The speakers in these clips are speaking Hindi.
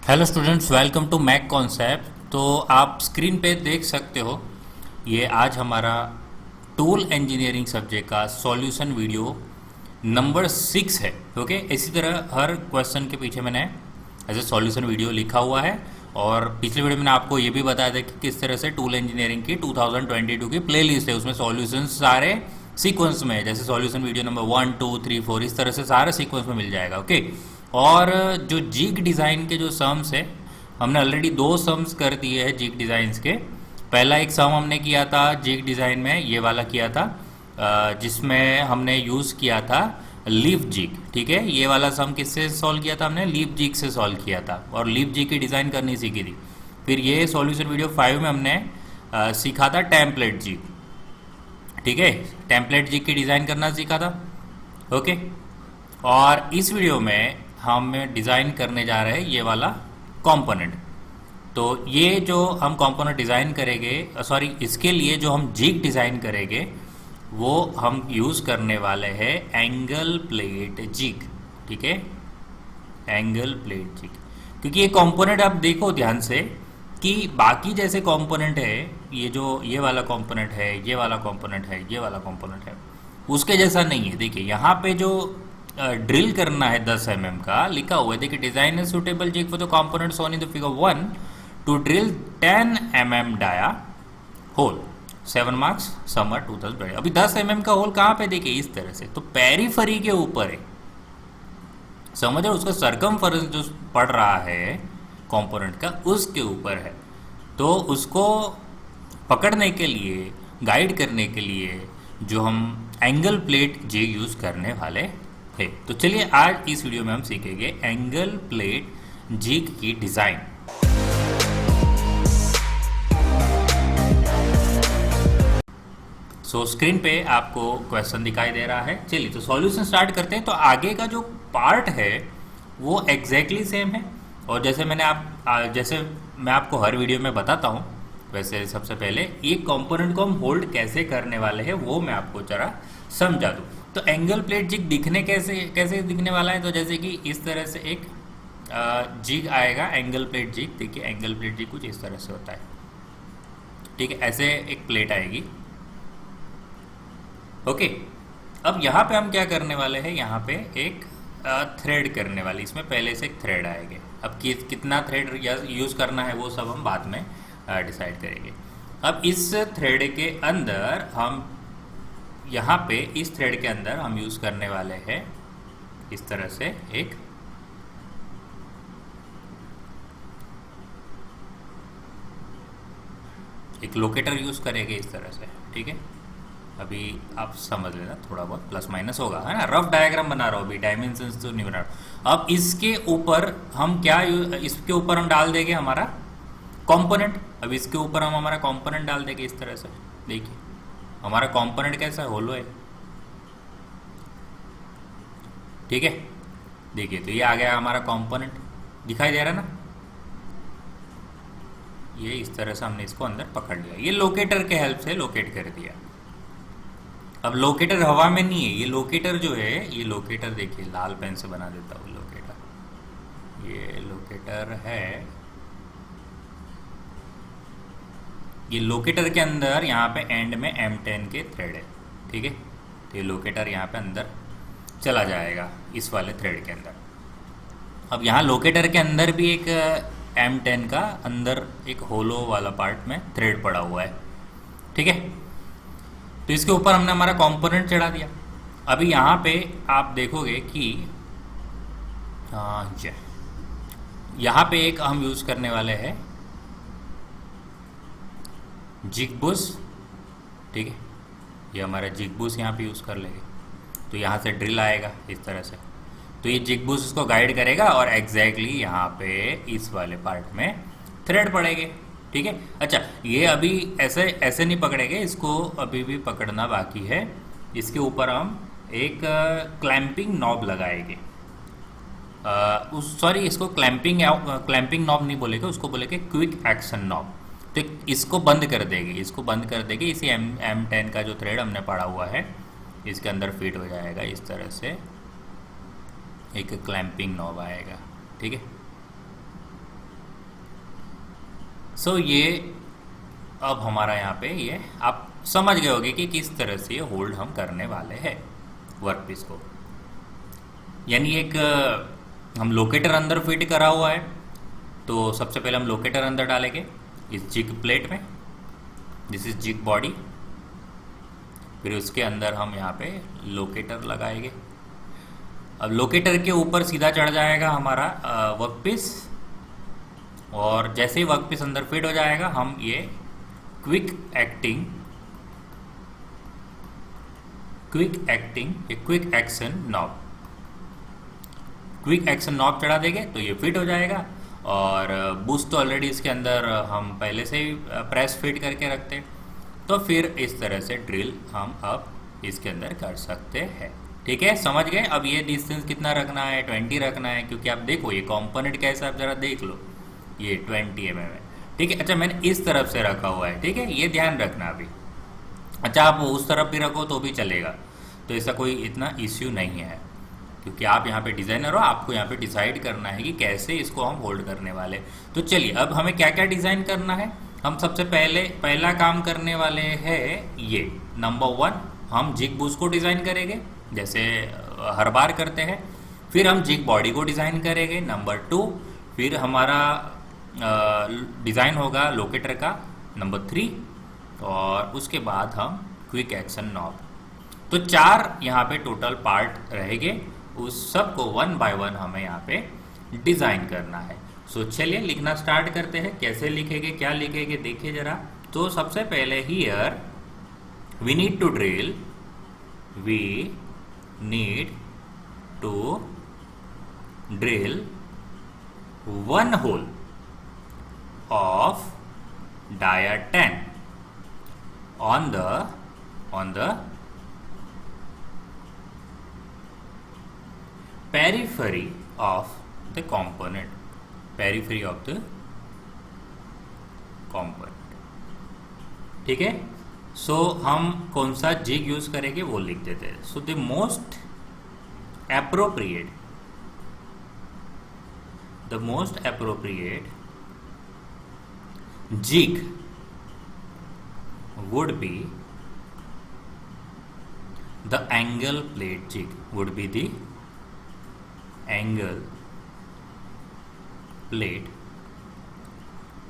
Hello students, welcome to mech concept. तो आप स्क्रीन पे देख सकते हो, ये आज हमारा टूल इंजीनियरिंग सब्जेक्ट का सॉल्यूशन वीडियो नंबर 6 है। ओके, इसी तरह हर क्वेश्चन के पीछे मैंने ऐसे सॉल्यूशन वीडियो लिखा हुआ है। और पिछले वीडियो में मैंने आपको ये भी बताया था कि किस तरह से टूल इंजीनियरिंग की 2022 की प्लेलिस्ट है, उसमें सॉल्यूशन सारे सीक्वेंस में है। जैसे सॉल्यूशन वीडियो नंबर 1 2 3 4 इस तरह से सारे सीक्वेंस में मिल जाएगा। ओके, और जो जीक डिज़ाइन के जो सम्स है, हमने ऑलरेडी 2 सम्स कर दिए हैं जीक डिज़ाइंस के। पहला एक सम हमने किया था जीक डिज़ाइन में, ये वाला किया था, जिसमें हमने यूज़ किया था लीफ जीक। ठीक है, ये वाला सम किससे सॉल्व किया था? हमने लीफ जीक से सॉल्व किया था और लीफ जीक की डिज़ाइन करनी सीखी थी। फिर ये सॉल्यूशन वीडियो 5 में हमने सीखा था टेम्पलेट जीक। ठीक है, टेम्पलेट जीक की डिज़ाइन करना सीखा था। ओके, और इस वीडियो में हम डिज़ाइन करने जा रहे हैं ये वाला कंपोनेंट। तो ये जो हम कंपोनेंट डिज़ाइन करेंगे, सॉरी, इसके लिए जो हम जिग डिज़ाइन करेंगे वो हम यूज़ करने वाले हैं एंगल प्लेट जिग। ठीक है, एंगल प्लेट जिग, क्योंकि ये कंपोनेंट आप देखो ध्यान से कि बाकी जैसे कंपोनेंट है, ये जो ये वाला कंपोनेंट है, ये वाला कंपोनेंट है, ये वाला कंपोनेंट है, उसके जैसा नहीं है। देखिए यहाँ पे जो ड्रिल करना है 10 mm का लिखा हुआ है, देखिए design is suitable jig for the components on in the figure 1 to drill 10 mm dia hole 7 marks summer 2020। अभी 10 mm का होल कहाँ पे? देखिए इस तरह से, तो पेरीफरी के ऊपर है, समझ रहे हो? उसका सरकमफेरेंस जो पड़ रहा है कंपोनेंट का, उसके ऊपर है। तो उसको पकड़ने के लिए, गाइड करने के लिए जो हम एंगल प्लेट जे यूज़ करने वाले हैं। तो चलिए आज इस वीडियो में हम सीखेंगे एंगल प्लेट जिग की डिज़ाइन। सो स्क्रीन पे आपको क्वेश्चन दिखाई दे रहा है। चलिए तो सॉल्यूशन स्टार्ट करते हैं। तो आगे का जो पार्ट है वो एग्जैक्टली सेम है, और जैसे जैसे मैं आपको हर वीडियो में बताता हूँ, वैसे सबसे पहले एक कंपोनेंट को हम होल्ड कैसे करने वाले हैं वो मैं आपको जरा समझा दूँ। तो एंगल प्लेट जिग दिखने कैसे कैसे दिखने वाला है? तो जैसे कि इस तरह से एक जिग आएगा, एंगल प्लेट जिग। देखिए एंगल प्लेट जिग कुछ इस तरह से होता है। ठीक है, ऐसे एक प्लेट आएगी। ओके, अब यहाँ पे हम क्या करने वाले हैं? यहाँ पे एक थ्रेड करने वाले, इसमें पहले से एक थ्रेड आएंगे। अब कितना थ्रेड यूज़ करना है वो सब हम बाद में डिसाइड करेंगे। अब इस थ्रेड के अंदर हम, यहाँ पे इस थ्रेड के अंदर हम यूज़ करने वाले हैं इस तरह से एक लोकेटर यूज़ करेंगे इस तरह से। ठीक है, अभी आप समझ लेना, थोड़ा बहुत प्लस माइनस होगा, है ना। रफ डायग्राम बना रहा हूँ, अभी डायमेंशंस तो नहीं बना रहा। अब इसके ऊपर हम क्या इसके ऊपर हम डाल देंगे हमारा कंपोनेंट। अब इसके ऊपर हम हमारा कंपोनेंट डाल देंगे इस तरह से। देखिए हमारा कंपोनेंट कैसा है? होलो है। ठीक है, देखिए तो ये आ गया हमारा कंपोनेंट, दिखाई दे रहा है ना। ये इस तरह से हमने इसको अंदर पकड़ लिया, ये लोकेटर के हेल्प से लोकेट कर दिया। अब लोकेटर हवा में नहीं है, ये लोकेटर जो है, ये लोकेटर देखिए लाल पेन से बना देता हूँ लोकेटर। ये लोकेटर है, ये लोकेटर के अंदर यहाँ पे एंड में M10 के थ्रेड है। ठीक है, तो ये लोकेटर यहाँ पे अंदर चला जाएगा इस वाले थ्रेड के अंदर। अब यहाँ लोकेटर के अंदर भी एक M10 का अंदर एक होलो वाला पार्ट में थ्रेड पड़ा हुआ है। ठीक है, तो इसके ऊपर हमने हमारा कंपोनेंट चढ़ा दिया। अभी यहाँ पे आप देखोगे कि यहाँ पे एक हम यूज़ करने वाले हैं जिग बुश। ठीक है, ये हमारा जिग बुश यहाँ पे यूज़ कर लेंगे। तो यहाँ से ड्रिल आएगा इस तरह से, तो ये जिग बुश उसको गाइड करेगा और एग्जैक्टली यहाँ पे इस वाले पार्ट में थ्रेड पड़ेंगे। ठीक है, अच्छा ये अभी ऐसे ऐसे नहीं पकड़ेंगे, इसको अभी भी पकड़ना बाकी है। इसके ऊपर हम एक क्लैंपिंग नॉब लगाएंगे। सॉरी, इसको क्लैंपिंग नॉब नहीं बोलेंगे, उसको बोलेंगे क्विक एक्शन नॉब। तो इसको बंद कर देंगे, इसको बंद कर देंगे। इसी M10 का जो थ्रेड हमने पड़ा हुआ है इसके अंदर फिट हो जाएगा इस तरह से, एक क्लैंपिंग नॉब आएगा। ठीक है, सो ये अब हमारा यहाँ पे ये आप समझ गए होंगे कि किस तरह से ये होल्ड हम करने वाले हैं वर्कपीस को। यानी एक हम लोकेटर अंदर फिट करा हुआ है, तो सबसे पहले हम लोकेटर अंदर डालेंगे इस जिग प्लेट में, दिस इज जिग बॉडी। फिर उसके अंदर हम यहाँ पे लोकेटर लगाएंगे। अब लोकेटर के ऊपर सीधा चढ़ जाएगा हमारा वर्कपीस, और जैसे ही वर्कपीस अंदर फिट हो जाएगा हम ये क्विक एक्शन नॉब चढ़ा देंगे तो ये फिट हो जाएगा। और बूस्ट तो ऑलरेडी इसके अंदर हम पहले से ही प्रेस फिट करके रखते हैं, तो फिर इस तरह से ड्रिल हम अब इसके अंदर कर सकते हैं। ठीक है, समझ गए। अब ये डिस्टेंस कितना रखना है, 20 रखना है, क्योंकि आप देखो ये कंपोनेंट कैसा, आप जरा देख लो, ये 20 mm है। ठीक है, अच्छा मैंने इस तरफ से रखा हुआ है, ठीक है, ये ध्यान रखना अभी। अच्छा आप उस तरफ भी रखो तो भी चलेगा, तो ऐसा कोई इतना इश्यू नहीं है, क्योंकि आप यहाँ पे डिज़ाइनर हो, आपको यहाँ पे डिसाइड करना है कि कैसे इसको हम होल्ड करने वाले। तो चलिए अब हमें क्या क्या डिज़ाइन करना है। हम सबसे पहला काम करने वाले हैं ये नंबर 1, हम जिग बूस्ट को डिज़ाइन करेंगे जैसे हर बार करते हैं। फिर हम जिग बॉडी को डिज़ाइन करेंगे नंबर 2। फिर हमारा डिज़ाइन होगा लोकेटर का नंबर 3, और उसके बाद हम क्विक एक्शन नॉब। तो 4 यहाँ पे टोटल पार्ट रहेंगे, उस सब को 1 बाय 1 हमें यहाँ पे डिज़ाइन करना है। सो चलिए लिखना स्टार्ट करते हैं। कैसे लिखेंगे, क्या लिखेंगे, देखिए जरा। तो सबसे पहले here we need to drill, we need to drill 1 hole of dia 10 on the periphery of the component, ठीक है। सो हम कौन सा जिग यूज करेंगे वो लिख देते हैं। So the most appropriate jig would be the angle plate jig, would be the angle plate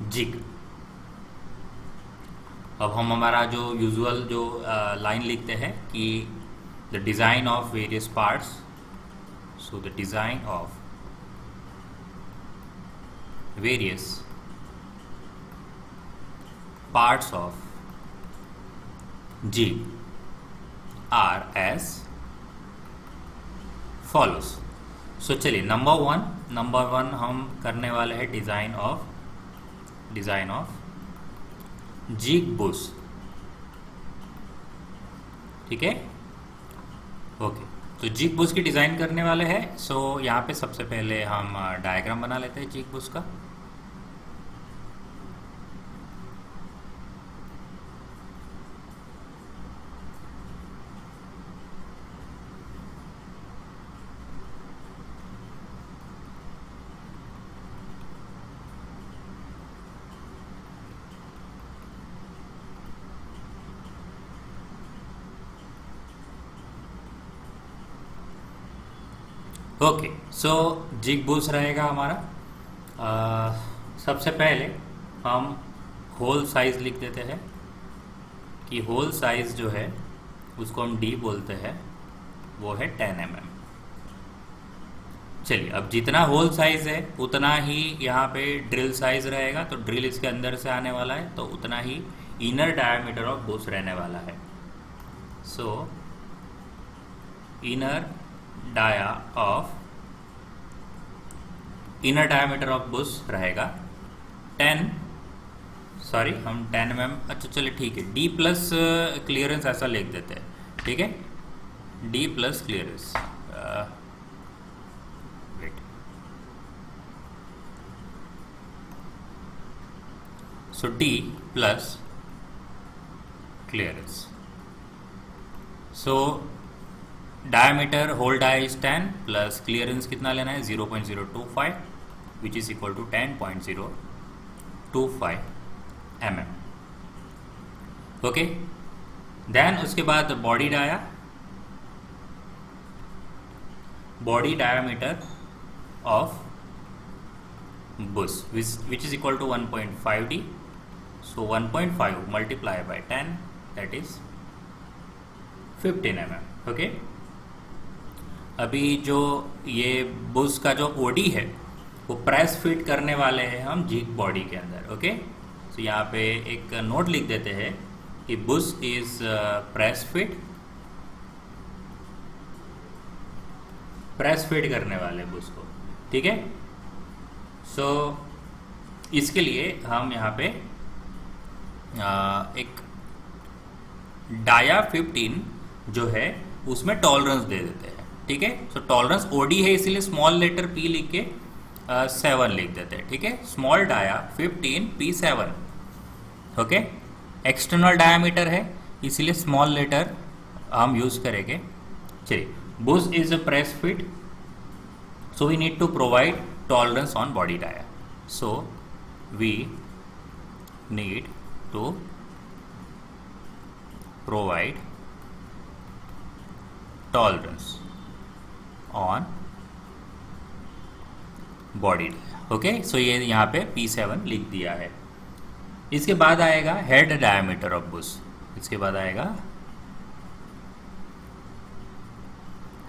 jig। अब हम हमारा जो यूजुअल जो लाइन लिखते हैं कि the design of various parts, so the design of various parts of jig are as follows। सो चलिए नंबर वन हम करने वाले हैं डिज़ाइन ऑफ जिग बूस्ट, ठीक है, ओके। तो जिग बूस्ट की डिज़ाइन करने वाले हैं। सो यहाँ पे सबसे पहले हम डायग्राम बना लेते हैं जिग बूस्ट का। ओके, सो जिग बूस्ट रहेगा हमारा। सबसे पहले हम होल साइज लिख देते हैं कि होल साइज जो है उसको हम डी बोलते हैं, वो है 10 mm। चलिए अब जितना होल साइज है उतना ही यहाँ पे ड्रिल साइज रहेगा, तो ड्रिल इसके अंदर से आने वाला है, तो उतना ही इनर डायमीटर ऑफ बूस्ट रहने वाला है। सो इनर डायमीटर ऑफ बूस्ट रहेगा 10 mm। अच्छा चलिए ठीक है, डी प्लस क्लियरेंस ऐसा लिख देते हैं, ठीक है, D plus clearance, wait, so D plus clearance. So diameter hole dia is 10 plus clearance कितना लेना है 0.025 which is equal to 10.025 okay, then उसके बाद body diameter of bush which is equal to 1.5d. सो 1.5 multiply by 10 that is 15 mm. Okay, अभी जो ये बुश का जो ओडी है वो प्रेस फिट करने वाले हैं हम जिग बॉडी के अंदर. ओके, तो यहाँ पे एक नोट लिख देते हैं कि बुश इज प्रेस फिट करने वाले बुश को. ठीक है, सो इसके लिए हम यहाँ पे एक डाया 15 जो है उसमें टॉलरेंस दे देते हैं. ठीक है, सो टॉलरेंस ओडी है इसलिए स्मॉल लेटर पी लिख के 7 लिख देते हैं. ठीक है, small dia 15 P7. Okay, external diameter है इसलिए स्मॉल लेटर हम यूज करेंगे. चलिए, bush is a press fit, so we need to provide tolerance on body dia. So we need to provide tolerance on body. Okay, so ये यहाँ पे P7 लिख दिया है. इसके बाद आएगा हेड डायमीटर ऑफ बुश. इसके बाद आएगा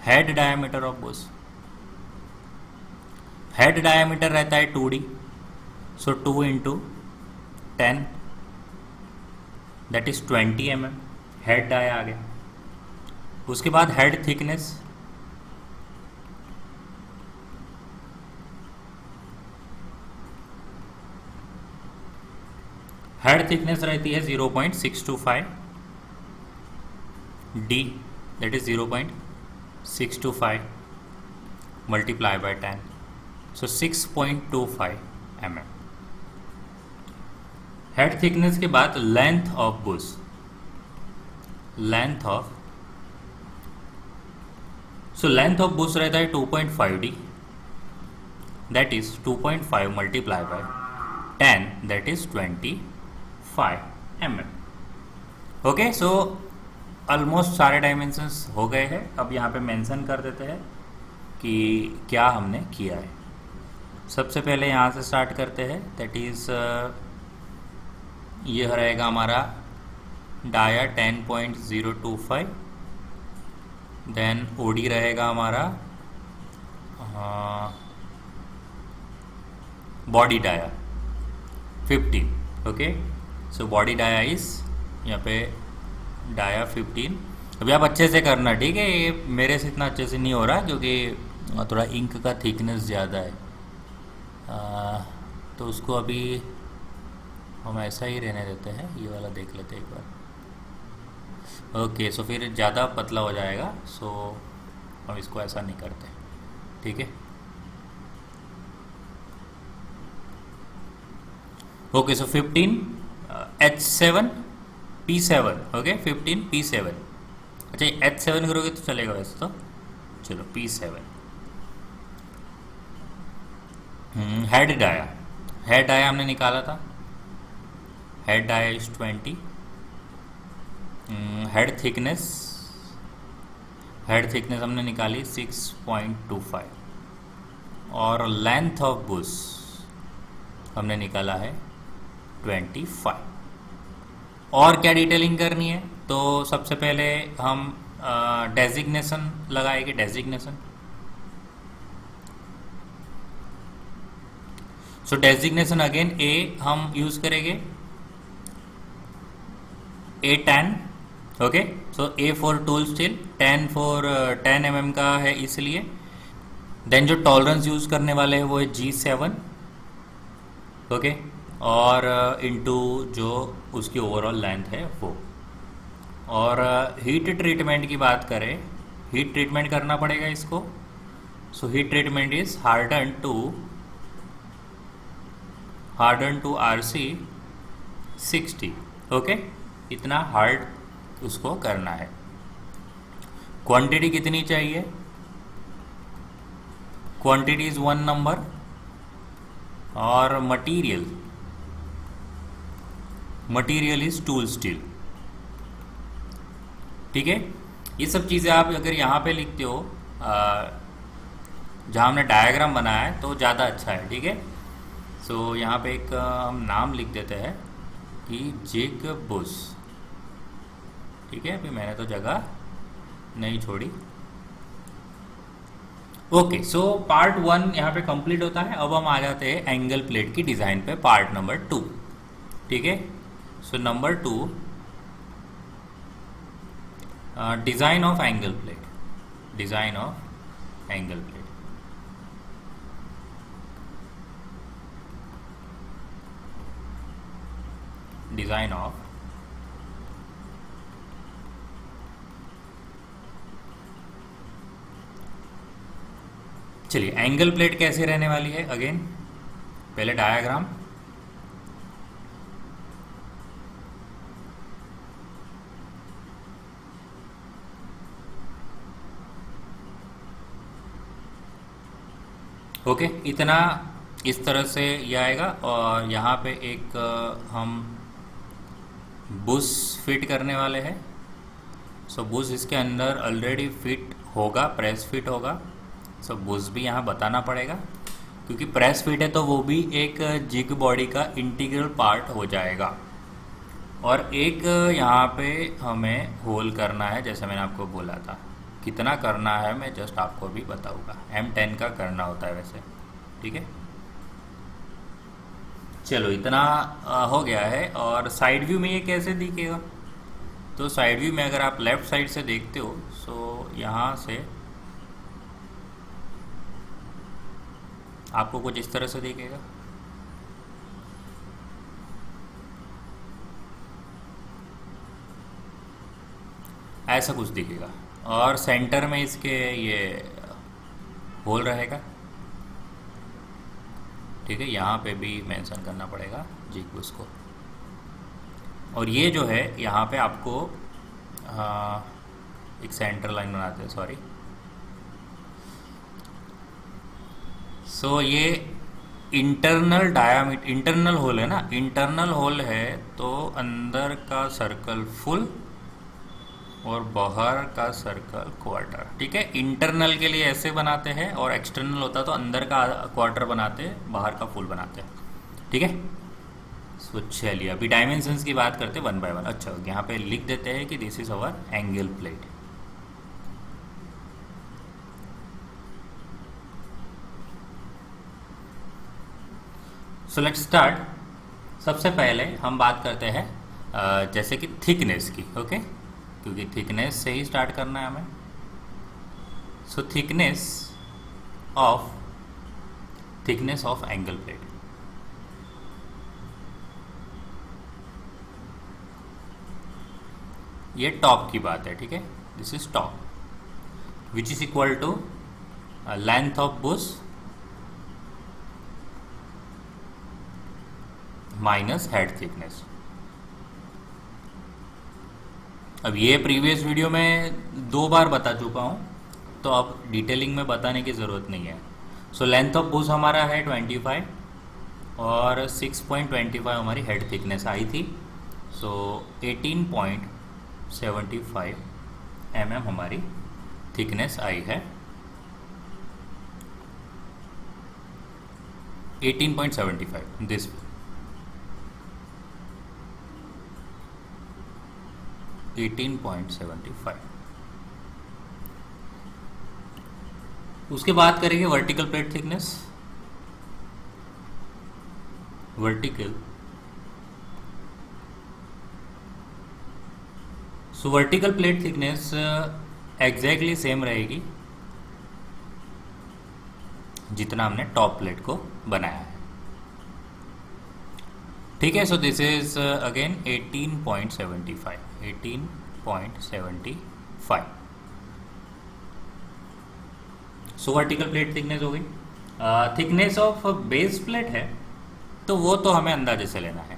head diameter of bush. Head diameter रहता है 2d, so 2 into 10 that is 20 mm. Head dia आ गया. उसके बाद हेड थिकनेस, हेड थिकनेस रहती है 0.625 d, that is 0.625 multiply by 10, so 6.25 mm. Head thickness के बाद length of Bush, length of Bush रहता है 2.5d, that is 2.5 multiply by 10 that is 25 mm. Okay, so almost सारे डायमेंशंस हो गए हैं. अब यहाँ पे मेंशन कर देते हैं कि क्या हमने किया है. सबसे पहले यहाँ से स्टार्ट करते हैं, दैट इज ये रहेगा हमारा डाया 10.025. देन ओडी रहेगा हमारा body dia 15. Okay, so body dia is यहाँ पे डाया 15. अभी आप अच्छे से करना, ठीक है. ये मेरे से इतना अच्छे से नहीं हो रहा क्योंकि थोड़ा इंक का थिकनेस ज़्यादा है, तो उसको अभी हम ऐसा ही रहने देते हैं. ये वाला देख लेते हैं एक बार. ओके, सो फिर ज़्यादा पतला हो जाएगा, सो हम इसको ऐसा नहीं करते. ठीक है, ओके, सो 15 H7 P7. Okay, 15 P7. अच्छा, H7 करोगे तो चलेगा वैसे तो. चलो P7. हेड डाया हमने निकाला था. Head dia is 20. Head thickness हमने निकाली 6.25 और लेंथ ऑफ बुश हमने निकाला है 25. और क्या डिटेलिंग करनी है, तो सबसे पहले हम डेजिग्नेशन लगाएंगे. डेजिग्नेशन, सो डेजिग्नेशन अगेन ए हम यूज करेंगे A10. Okay, so A for tool still, 10 for 10 mm का है इसलिए. देन जो टॉलरेंस यूज करने वाले हैं वो है G7. ओके, और इनटू जो उसकी ओवरऑल लेंथ है वो. और हीट ट्रीटमेंट की बात करें, हीट ट्रीटमेंट करना पड़ेगा इसको. So heat treatment is harden to RC 60. Okay, इतना हार्ड उसको करना है. क्वांटिटी कितनी चाहिए? क्वांटिटी इज 1 नंबर और material material is tool steel. ठीक है, ये सब चीज़ें आप अगर यहाँ पे लिखते हो जहाँ हमने डायग्राम बनाया है तो ज़्यादा अच्छा है। ठीक है, सो यहाँ पे एक हम नाम लिख देते हैं कि जिग बुश। ठीक है, अभी मैंने तो जगह नहीं छोड़ी। ओके, सो पार्ट 1 यहाँ पे कंप्लीट होता है। अब हम आ जाते हैं एंगल प्लेट की डिज़ाइन पे, पार्ट नंबर 2। ठीक है, so number 2, design of angle plate. Design of angle plate. Design of चलिए, एंगल प्लेट कैसे रहने वाली है, अगेन पहले डायग्राम। ओके, इतना इस तरह से ये आएगा और यहाँ पे एक हम बुश फिट करने वाले हैं। सो बुश इसके अंदर ऑलरेडी फिट होगा, प्रेस फिट होगा। सो बुश भी यहाँ बताना पड़ेगा क्योंकि प्रेस फिट है तो वो भी एक जिग बॉडी का इंटीग्रल पार्ट हो जाएगा। और एक यहाँ पे हमें होल करना है, जैसे मैंने आपको बोला था। कितना करना है मैं जस्ट आपको भी बताऊंगा। M10 का करना होता है वैसे। ठीक है, चलो इतना हो गया है। और साइड व्यू में ये कैसे दिखेगा, तो साइड व्यू में अगर आप लेफ्ट साइड से देखते हो सो यहाँ से आपको कुछ इस तरह से दिखेगा। ऐसा कुछ दिखेगा और सेंटर में इसके ये होल रहेगा। ठीक है, यहाँ पे भी मेंशन करना पड़ेगा जिग बुश को। और ये जो है यहाँ पे आपको एक सेंटर लाइन बनाते हैं, सॉरी। सो ये इंटरनल डायामीटर, इंटरनल होल है ना, इंटरनल होल है तो अंदर का सर्कल फुल और बाहर का सर्कल क्वार्टर। ठीक है, इंटरनल के लिए ऐसे बनाते हैं और एक्सटर्नल होता तो अंदर का क्वार्टर बनाते हैं, बाहर का फुल बनाते हैं। ठीक है, सो चलिए अभी डायमेंशंस की बात करते हैं 1 बाय 1। अच्छा, यहाँ पे लिख देते हैं कि this is our angle plate. So let's start. सबसे पहले हम बात करते हैं जैसे कि थिकनेस की। ओके, क्योंकि थिकनेस से ही स्टार्ट करना है हमें। So thickness of angle plate. ये टॉप की बात है। ठीक है, this is top which is equal to length of bush minus head thickness. अब ये प्रीवियस वीडियो में 2 बार बता चुका हूँ तो अब डिटेलिंग में बताने की ज़रूरत नहीं है। सो लेंथ ऑफ बुश हमारा है 25 और 6.25 हमारी हेड थिकनेस आई थी। सो 18.75 mm हमारी थिकनेस आई है। 18.75 दिस 18.75। उसके बाद करेंगे वर्टिकल प्लेट थिकनेस। वर्टिकल, सो vertical plate thickness exactly same रहेगी जितना हमने टॉप प्लेट को बनाया है। ठीक है, so this is again 18.75। 18.75। So vertical plate thickness हो गई। थिकनेस ऑफ बेस प्लेट है तो वो तो हमें अंदाजे से लेना है।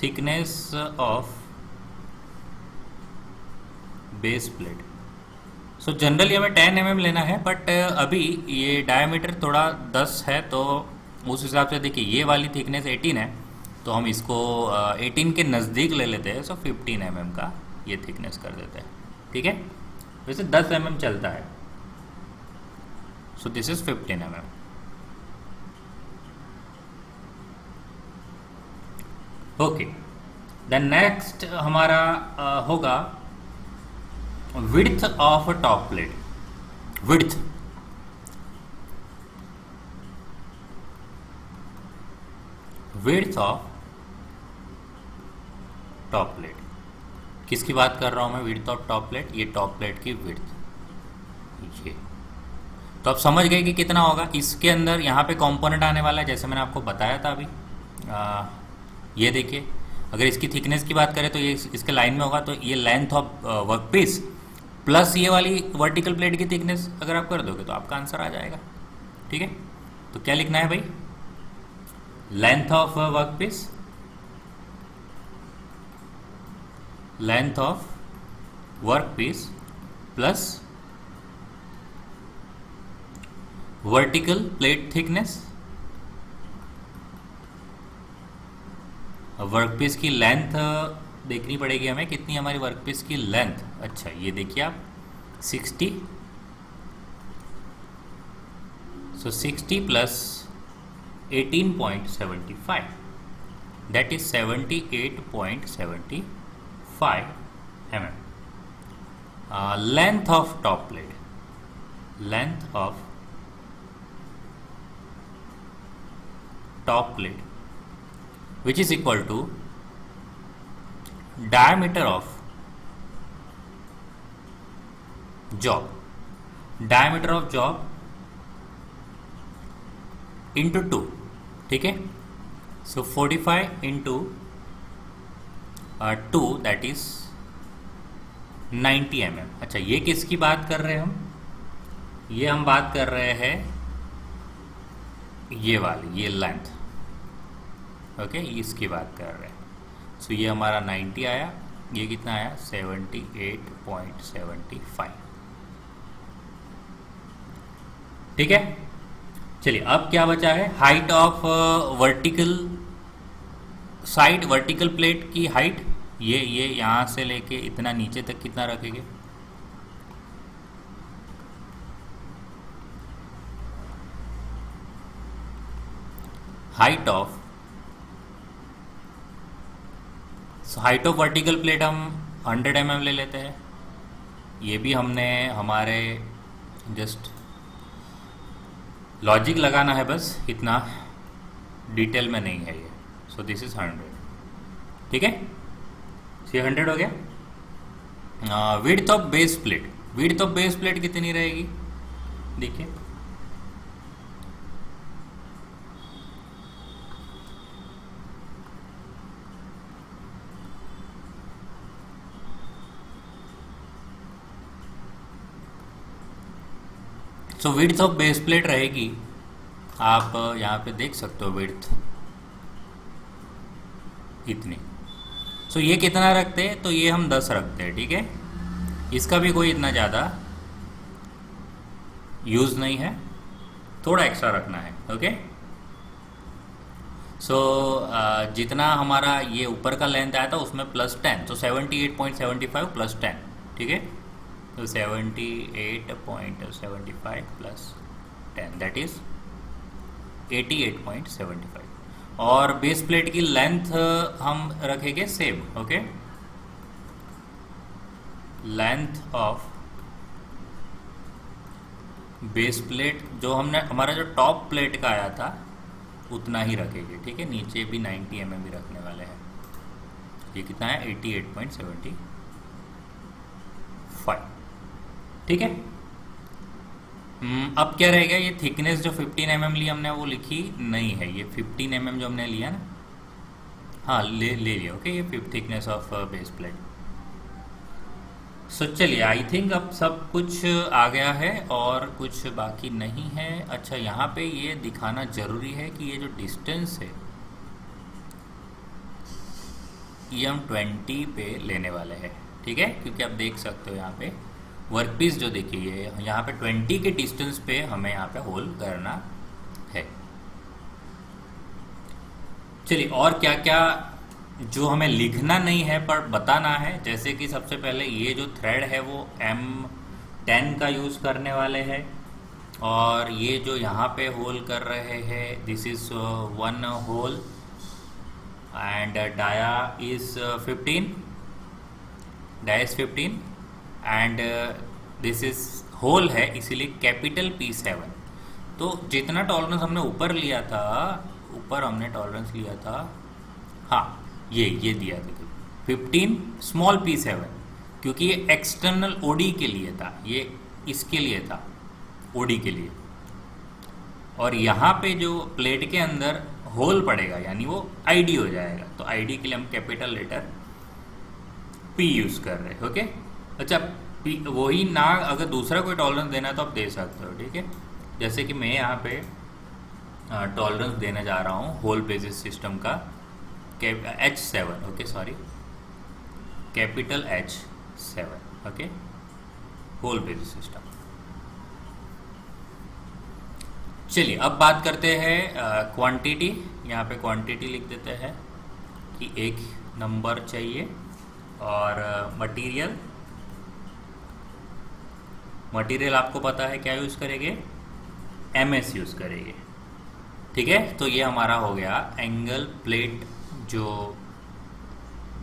Thickness of base plate, so generally हमें 10 mm लेना है, बट अभी ये डायमीटर थोड़ा 10 है तो उस हिसाब से देखिए ये वाली थिकनेस 18 है तो हम इसको 18 के नज़दीक ले लेते हैं, सो 15 का ये थिकनेस कर देते हैं। ठीक है, वैसे 10 चलता है, so this is 15 okay. Then next हमारा होगा width of top plate. Width of top plate, किसकी बात कर रहा हूं मैं? विड्थ ऑफ टॉप प्लेट, ये टॉप प्लेट की विड्थ। ये तो आप समझ गए कि कितना होगा। इसके अंदर यहाँ पे कंपोनेंट आने वाला है, जैसे मैंने आपको बताया था अभी। ये देखिए, अगर इसकी थिकनेस की बात करें तो ये इसके लाइन में होगा, तो ये लेंथ ऑफ वर्कपीस प्लस ये वाली वर्टिकल प्लेट की थिकनेस अगर आप कर दोगे तो आपका आंसर आ जाएगा। ठीक है, तो क्या लिखना है भाई? Length of workpiece, length of workpiece plus vertical plate thickness. Workpiece की लेंथ देखनी पड़ेगी हमें, कितनी हमारी वर्कपीस की लेंथ। अच्छा, ये देखिए आप 60, सो 60 plus 18.75 that is 78.75 mm। Length of top plate, length of top plate which is equal to diameter of job, diameter of job into 2। ठीक है, so 45 into 2 that is 90 mm। अच्छा, ये किसकी बात कर रहे हैं हम? ये हम बात कर रहे हैं ये वाली, ये लेंथ। ओके, इसकी बात कर रहे हैं। सो ये हमारा 90 आया, ये कितना आया? 78.75। ठीक है, चलिए अब क्या बचा है? Height of vertical side, vertical plate की हाइट, ये यहां से लेके इतना नीचे तक कितना रखेंगे? Height of, height of vertical plate हम 100 mm ले लेते हैं। ये भी हमने हमारे जस्ट लॉजिक लगाना है, बस इतना डिटेल में नहीं है ये। सो दिस इज 100। ठीक है, ये 100 हो गया। Width of base plate, width of base plate कितनी रहेगी? देखिए, सो विड्थ ऑफ बेस प्लेट रहेगी, आप यहाँ पे देख सकते हो विड्थ इतनी। सो ये कितना रखते हैं? तो ये हम 10 रखते हैं। ठीक है, इसका भी कोई इतना ज़्यादा यूज़ नहीं है, थोड़ा एक्स्ट्रा रखना है। ओके, सो जितना हमारा ये ऊपर का लेंथ आया था उसमें प्लस 10, तो 78.75 प्लस 10। ठीक है, तो 78.75 प्लस 10 दैट इज 88.75। और बेस प्लेट की लेंथ हम रखेंगे same. Okay, length of base plate जो हमने, हमारा जो टॉप प्लेट का आया था उतना ही रखेंगे। ठीक है, नीचे भी 90 mm भी रखने वाले हैं। ये कितना है? 88.75। ठीक है, अब क्या रहेगा? ये थिकनेस जो 15 mm ली हमने वो लिखी नहीं है, ये 15 mm जो हमने लिया ना, हाँ ले लिया। ओके, ये थिकनेस ऑफ बेस प्लेट। सो चलिए, आई थिंक अब सब कुछ आ गया है और कुछ बाकी नहीं है। अच्छा, यहाँ पे ये दिखाना जरूरी है कि ये जो डिस्टेंस है ये हम 20 पे लेने वाले हैं। ठीक है, क्योंकि आप देख सकते हो यहाँ पे वर्कपीस जो देखिए, यहाँ पे 20 के डिस्टेंस पे हमें यहाँ पे होल करना है। चलिए, और क्या क्या जो हमें लिखना नहीं है पर बताना है, जैसे कि सबसे पहले ये जो थ्रेड है वो M10 का यूज़ करने वाले हैं। और ये जो यहाँ पे होल कर रहे हैं, this is one hole and dia is 15, dia is 15 and this is hole है, इसीलिए कैपिटल P7। तो जितना टॉलरेंस हमने ऊपर लिया था, ऊपर हमने टॉलरेंस लिया था, हाँ ये दिया देखो 15 स्मॉल P7, क्योंकि ये एक्सटर्नल ओडी के लिए था, ये इसके लिए था ओडी के लिए। और यहाँ पे जो प्लेट के अंदर होल पड़ेगा यानी वो आईडी हो जाएगा, तो आईडी के लिए हम कैपिटल लेटर P यूज़ कर रहे हैं। ओके, अच्छा P वही ना, अगर दूसरा कोई टॉलरेंस देना है तो आप दे सकते हो, ठीक है। जैसे कि मैं यहाँ पे टॉलरेंस देने जा रहा हूँ होल बेसिस सिस्टम का H7, okay sorry, capital H7, okay, hole basis system. चलिए अब बात करते हैं क्वांटिटी। यहाँ पे क्वांटिटी लिख देते हैं कि एक नंबर चाहिए। और मटेरियल, मटेरियल आपको पता है क्या यूज़ करेंगे, MS यूज़ करेंगे, ठीक है। तो ये हमारा हो गया एंगल प्लेट, जो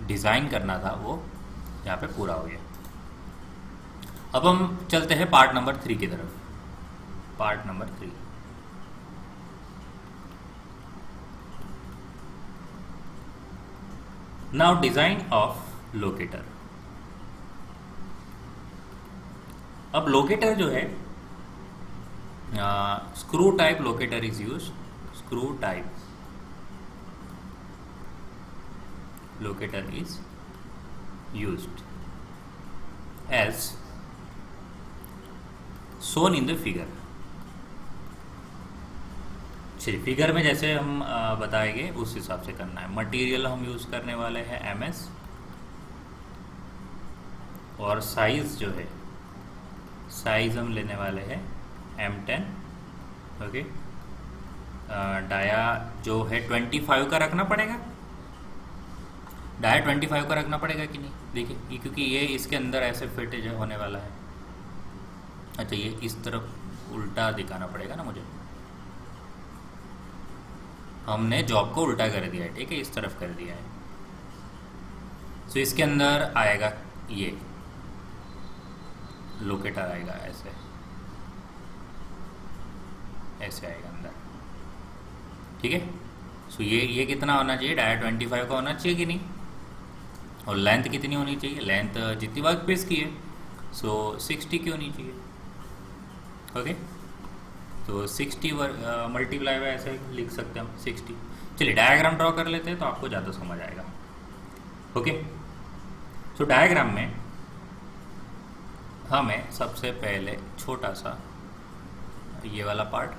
डिज़ाइन करना था वो यहाँ पे पूरा हो गया। अब हम चलते हैं पार्ट नंबर 3 की तरफ। Part number 3, now design of locator. अब लोकेटर जो है, screw type locator is use, screw type locator is used as shown in the figure। चलिए फिगर में जैसे हम बताएंगे उस हिसाब से करना है। मटेरियल हम यूज़ करने वाले हैं MS, और साइज़ जो है, साइज़ हम लेने वाले हैं M10, ओके। डाया जो है 25 का रखना पड़ेगा, डाया 25 का रखना पड़ेगा कि नहीं, देखिए क्योंकि ये इसके अंदर ऐसे फिट होने वाला है। अच्छा, ये इस तरफ उल्टा दिखाना पड़ेगा ना मुझे, हमने जॉब को उल्टा कर दिया है, ठीक है, इस तरफ कर दिया है। तो इसके अंदर आएगा ये लोकेटर आएगा, ऐसे ऐसे आएगा अंदर, ठीक है। सो ये कितना होना चाहिए, डाया 25 का होना चाहिए कि नहीं। और लेंथ कितनी होनी चाहिए, लेंथ जितनी वर्क पीस की है सो 60 की होनी चाहिए, ओके। तो 60 मल्टीप्लाई बाय ऐसे लिख सकते हैं हम 60। चलिए डायग्राम ड्रॉ कर लेते हैं तो आपको ज़्यादा समझ आएगा, ओके। तो डायग्राम में हमें सबसे पहले छोटा सा ये वाला पार्ट,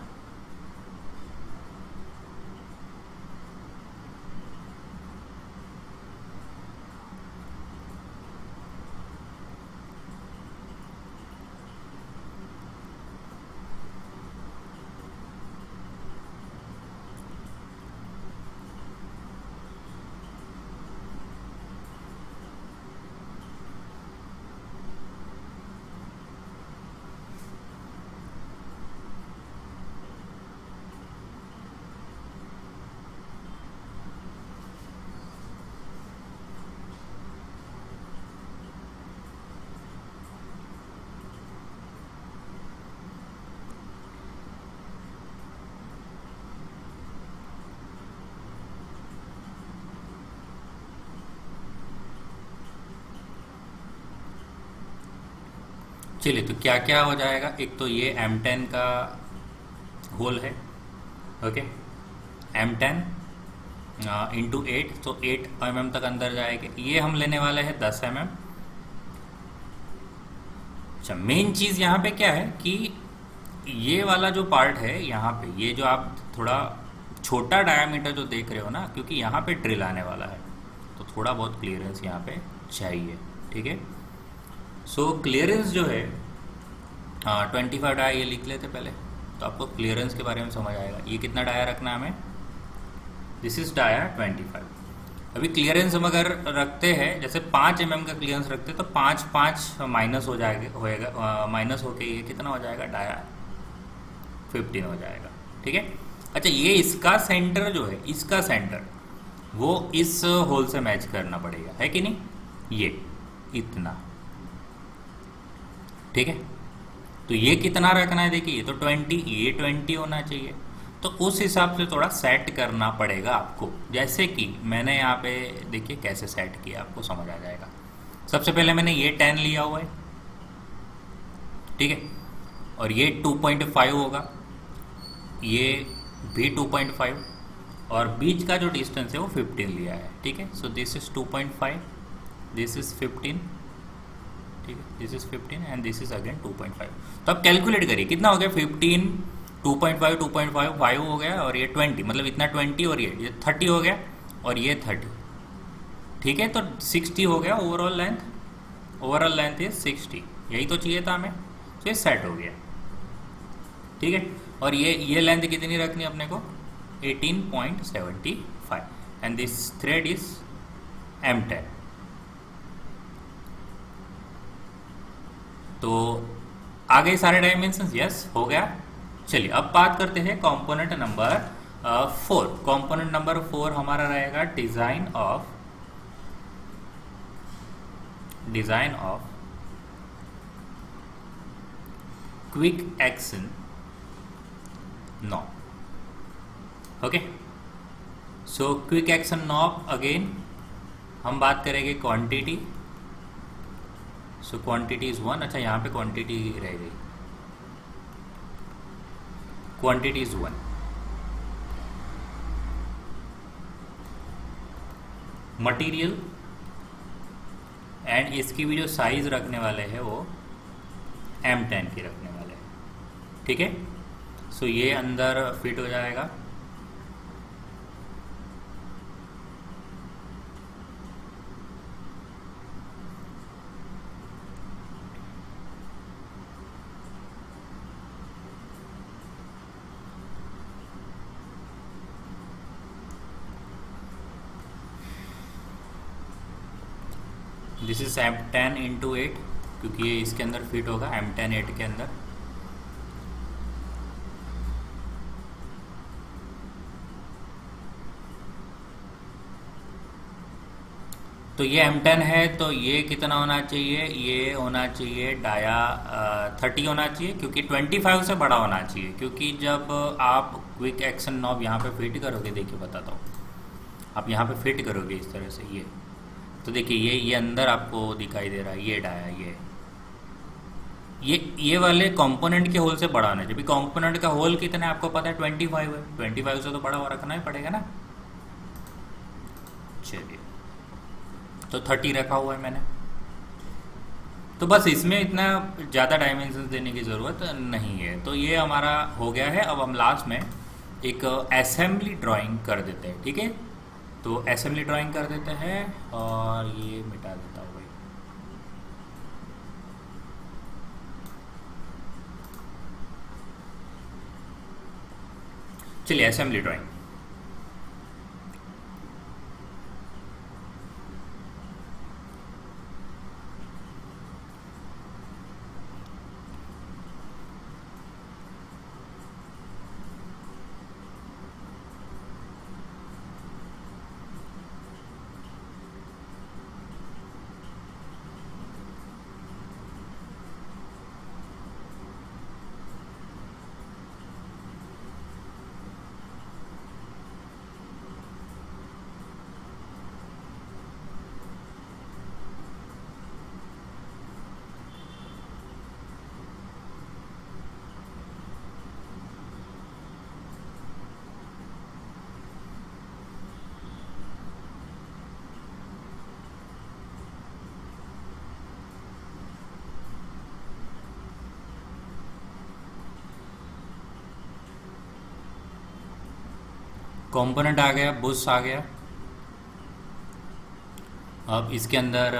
चलिए तो क्या क्या हो जाएगा। एक तो ये M10 का होल है, ओके, M10 इंटू 8, तो 8 mm तक अंदर जाएगा। ये हम लेने वाले हैं 10 mm। अच्छा, मेन चीज़ यहाँ पे क्या है कि ये वाला जो पार्ट है यहाँ पे, ये जो आप थोड़ा छोटा डायामीटर जो देख रहे हो ना, क्योंकि यहाँ पे ड्रिल आने वाला है तो थोड़ा बहुत क्लियरेंस यहाँ पे चाहिए, ठीक है। सो क्लियरेंस जो है 25 डाया, ये लिख लेते पहले तो आपको क्लियरेंस के बारे में समझ आएगा। ये कितना डाया रखना है हमें, दिस इज डाया 25। अभी क्लियरेंस हम अगर रखते हैं, जैसे 5 mm का क्लियरेंस रखते हैं, तो 5 माइनस हो जाएगा, होएगा माइनस होके ये कितना हो जाएगा, डाया 15 हो जाएगा। ठीक है। अच्छा, ये इसका सेंटर जो है, इसका सेंटर वो इस होल से मैच करना पड़ेगा, है कि नहीं, ये इतना। ठीक है। तो ये कितना रखना है, देखिए ये तो 20, ये 20 होना चाहिए। तो उस हिसाब से थोड़ा सेट करना पड़ेगा आपको, जैसे कि मैंने यहाँ पे देखिए कैसे सेट किया, आपको समझ आ जाएगा। सबसे पहले मैंने ये 10 लिया हुआ है, ठीक है, और ये 2.5 होगा, ये भी 2.5, और बीच का जो डिस्टेंस है वो 15 लिया है। ठीक है। So this is 2.5, this is 15, ठीक है, this is 15 and this is again 2.5। तो आप कैलकुलेट करिए कितना हो गया, 15, 2.5, 2.5, 5 हो गया, और ये 20, मतलब इतना 20, और ये 30 हो गया, और ये 30। ठीक है। तो 60 हो गया overall length, overall length is 60, यही तो चाहिए था हमें। तो ये सेट हो गया। ठीक है। और ये लेंथ कितनी रखनी है अपने को, 18.75, and this thread is M10। तो आ गए सारे डायमेंशन, यस हो गया। चलिए अब बात करते हैं कंपोनेंट नंबर 4। कंपोनेंट नंबर 4 हमारा रहेगा design of quick action knob. Okay. So quick action knob, again हम बात करेंगे क्वांटिटी। So quantity is 1। अच्छा, यहाँ पे क्वांटिटी रह गई, क्वांटिटी इज 1। मटेरियल एंड इसकी भी जो साइज रखने वाले हैं वो M10 की रखने वाले हैं। ठीक है। सो ये अंदर फिट हो जाएगा। दिस इज M10 इंटू 8, क्योंकि ये इसके अंदर फिट होगा, M10 8 के अंदर। तो ये M10 है, तो ये कितना होना चाहिए, ये होना चाहिए डाया 30 होना चाहिए, क्योंकि 25 से बड़ा होना चाहिए। क्योंकि जब आप क्विक एक्शन नॉब यहाँ पे फिट करोगे, देखिए बताता हूँ, आप यहाँ पे फिट करोगे इस तरह से, तो देखिए ये अंदर आपको दिखाई दे रहा है, ये डाया, ये वाले कंपोनेंट के होल से बड़ा होना चाहिए। कंपोनेंट का होल कितना है आपको पता है, 25 है, 25 से तो बड़ा रखना ही पड़ेगा ना। चलिए, तो 30 रखा हुआ है मैंने। तो बस इसमें इतना ज़्यादा डायमेंशन देने की ज़रूरत नहीं है। तो ये हमारा हो गया है। अब हम लास्ट में एक असेंबली ड्राइंग कर देते हैं। ठीक है। तो असेंबली ड्राइंग कर देते हैं, और ये मिटा देता हूँ भाई। चलिए असेंबली ड्राइंग। कंपोनेंट आ गया, बुश आ गया। अब इसके अंदर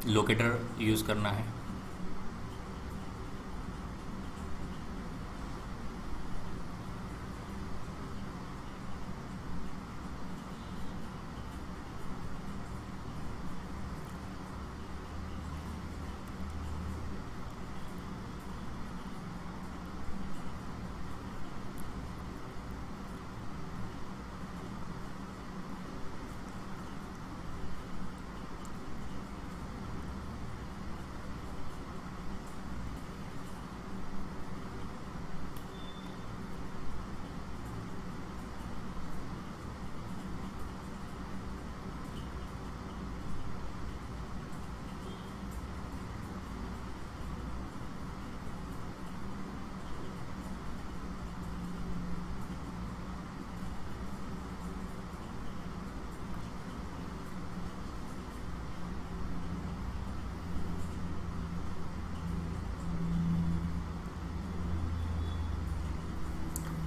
लोकेटर यूज़ करना है।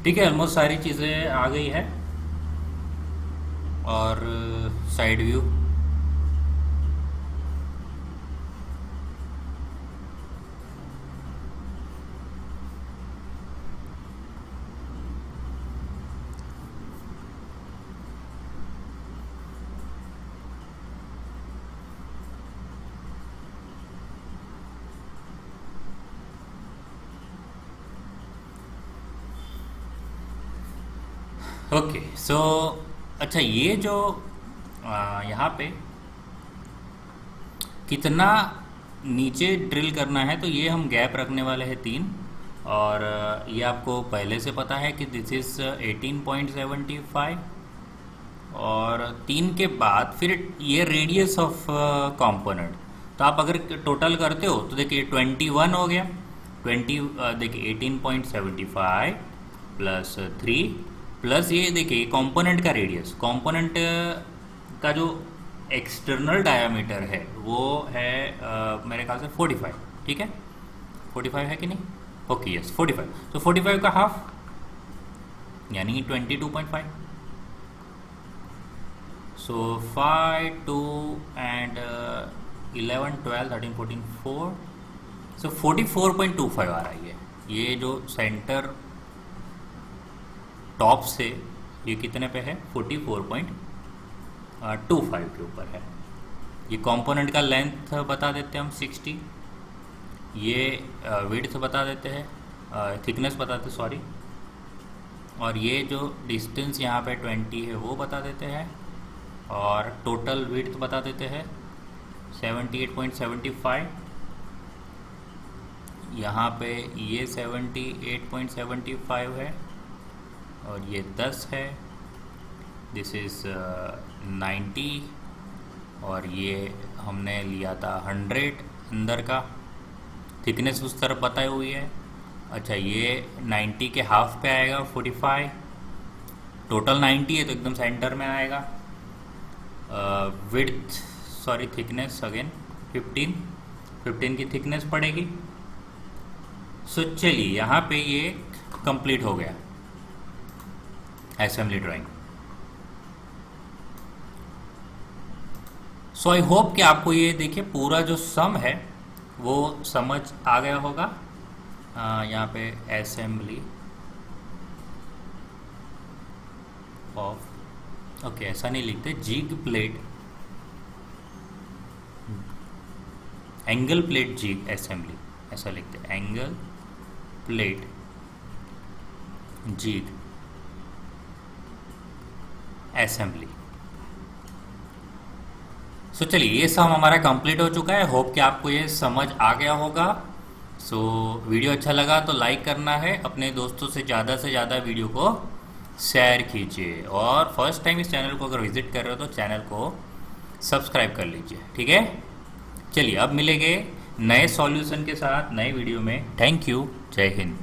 ठीक है, ऑलमोस्ट सारी चीज़ें आ गई है। और साइड व्यू, ओके सो अच्छा ये जो यहाँ पे कितना नीचे ड्रिल करना है, तो ये हम गैप रखने वाले हैं 3। और ये आपको पहले से पता है कि दिस इज़ 18.75। और 3 के बाद फिर ये रेडियस ऑफ कंपोनेंट, तो आप अगर टोटल करते हो तो देखिए 21 हो गया। 20 देखिए 18.75 प्लस 3 प्लस ये देखिए कंपोनेंट का रेडियस, कंपोनेंट का जो एक्सटर्नल डायामीटर है वो है मेरे ख्याल से 45। ठीक है, 45 है कि नहीं? Okay yes 45। तो 45 का हाफ यानी 22.5। सो 5 2 एंड 11 12 13 14 4, सो 44.25 आ रही है। ये जो सेंटर टॉप से ये कितने पे है? 44.25 के ऊपर है। ये कंपोनेंट का लेंथ बता देते हैं हम 60, ये विड्थ बता देते हैं, थिकनेस बताते सॉरी, और ये जो डिस्टेंस यहाँ पे 20 है वो बता देते हैं, और टोटल विड्थ बता देते हैं 78.75। यहाँ पे ये 78.75 है और ये 10 है, दिस इज़ 90। और ये हमने लिया था 100 अंदर का, थिकनेस उस तरफ बताई हुई है। अच्छा ये 90 के हाफ पे आएगा 45, टोटल 90 है तो एकदम सेंटर में आएगा। विड्थ सॉरी थिकनेस अगेन 15 की थिकनेस पड़ेगी। सो चलिए यहाँ पे ये कंप्लीट हो गया assembly drawing. So I hope कि आपको ये देखिए पूरा जो सम है वो समझ आ गया होगा। यहाँ पे असेंबली ऑफ, ओके ऐसा नहीं लिखते, jig plate angle plate jig assembly ऐसा लिखते, angle plate jig assembly. So चलिए ये सब हमारा कंप्लीट हो चुका है। होप कि आपको ये समझ आ गया होगा। सो वीडियो अच्छा लगा तो लाइक करना है, अपने दोस्तों से ज़्यादा वीडियो को शेयर कीजिए, और फर्स्ट टाइम इस चैनल को अगर विजिट कर रहे हो तो चैनल को सब्सक्राइब कर लीजिए। ठीक है, चलिए अब मिलेंगे नए सॉल्यूशन के साथ नए वीडियो में। थैंक यू, जय हिंद।